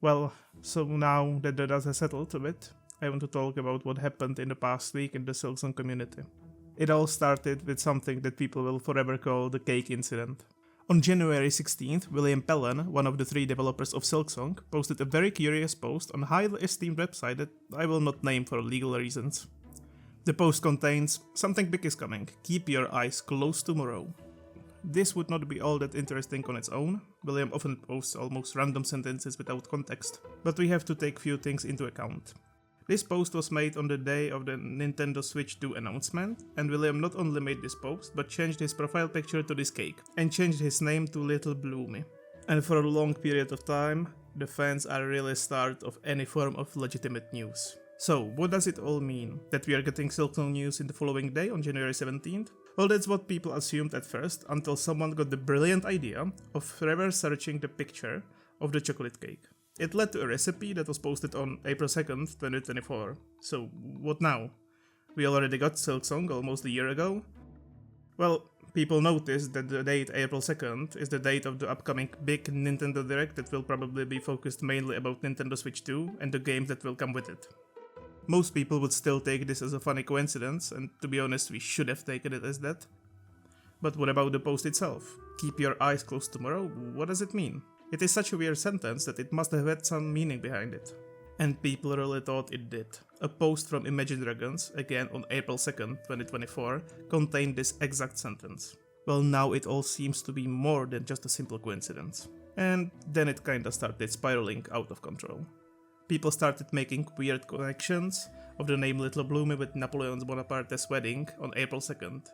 Well, so now that the dust has settled a bit, I want to talk about what happened in the past week in the Silksong community. It all started with something that people will forever call the cake incident. On January 16th, William Pellen, one of the 3 developers of Silksong, posted a very curious post on a highly esteemed website that I will not name for legal reasons. The post contains, "Something big is coming, keep your eyes closed tomorrow." This would not be all that interesting on its own. William often posts almost random sentences without context, but we have to take few things into account. This post was made on the day of the Nintendo Switch 2 announcement, and William not only made this post, but changed his profile picture to this cake, and changed his name to Little Bloomy. And for a long period of time, the fans are really starved of any form of legitimate news. So, what does it all mean? That we are getting Silksong news in the following day on January 17th? Well, that's what people assumed at first, until someone got the brilliant idea of forever searching the picture of the chocolate cake. It led to a recipe that was posted on April 2nd, 2024. So, what now? We already got Silksong almost a year ago? Well, people noticed that the date April 2nd is the date of the upcoming big Nintendo Direct that will probably be focused mainly about Nintendo Switch 2 and the games that will come with it. Most people would still take this as a funny coincidence, and to be honest, we should have taken it as that. But what about the post itself? Keep your eyes closed tomorrow? What does it mean? It is such a weird sentence that it must have had some meaning behind it. And people really thought it did. A post from Imagine Dragons, again on April 2nd, 2024, contained this exact sentence. Well, now it all seems to be more than just a simple coincidence. And then it kinda started spiraling out of control. People started making weird connections of the name Little Bloomy with Napoleon Bonaparte's wedding on April 2nd,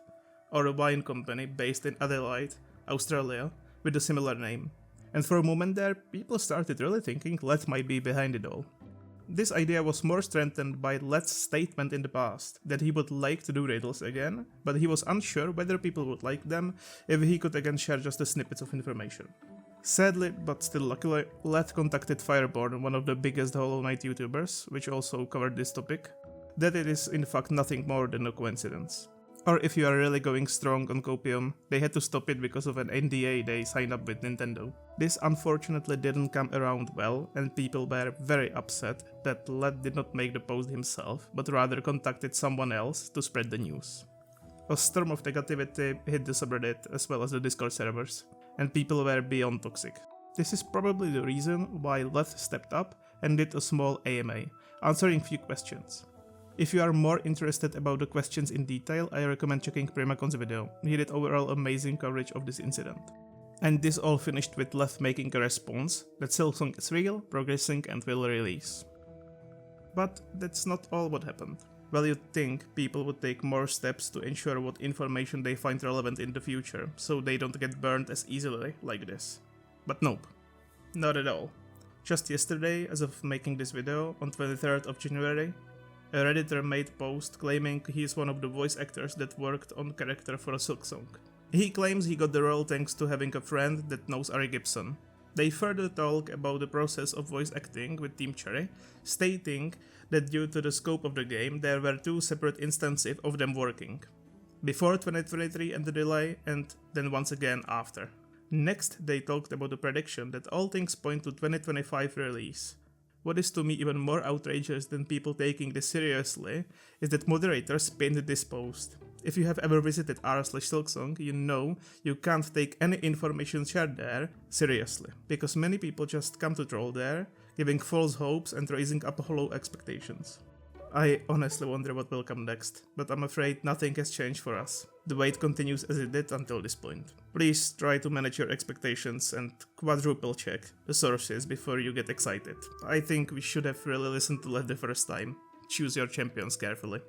or a wine company based in Adelaide, Australia, with a similar name. And for a moment there, people started really thinking Let might be behind it all. This idea was more strengthened by Let's statement in the past, that he would like to do riddles again, but he was unsure whether people would like them if he could again share just the snippets of information. Sadly, but still luckily, Let contacted Fireborn, one of the biggest Hollow Knight YouTubers, which also covered this topic, that it is in fact nothing more than a coincidence. Or if you are really going strong on Copium, they had to stop it because of an NDA they signed up with Nintendo. This unfortunately didn't come around well, and people were very upset that Let did not make the post himself, but rather contacted someone else to spread the news. A storm of negativity hit the subreddit as well as the Discord servers, and people were beyond toxic. This is probably the reason why Let stepped up and did a small AMA, answering few questions. If you are more interested about the questions in detail, I recommend checking Primacon's video. He did overall amazing coverage of this incident. And this all finished with Leth making a response that Silksong is real, progressing and will release. But that's not all what happened. Well, you'd think people would take more steps to ensure what information they find relevant in the future, so they don't get burned as easily like this. But nope, not at all. Just yesterday, as of making this video, on 23rd of January, a Redditor made post claiming he is one of the voice actors that worked on character for Silksong. He claims he got the role thanks to having a friend that knows Ari Gibson. They further talk about the process of voice acting with Team Cherry, stating that due to the scope of the game, there were 2 separate instances of them working. Before 2023 and the delay, and then once again after. Next, they talked about the prediction that all things point to 2025 release. What is to me even more outrageous than people taking this seriously is that moderators pinned this post. If you have ever visited r/Silksong, you know you can't take any information shared there seriously, because many people just come to troll there, giving false hopes and raising up hollow expectations. I honestly wonder what will come next, but I'm afraid nothing has changed for us. The wait continues as it did until this point. Please try to manage your expectations and quadruple check the sources before you get excited. I think we should have really listened to Let the first time. Choose your champions carefully.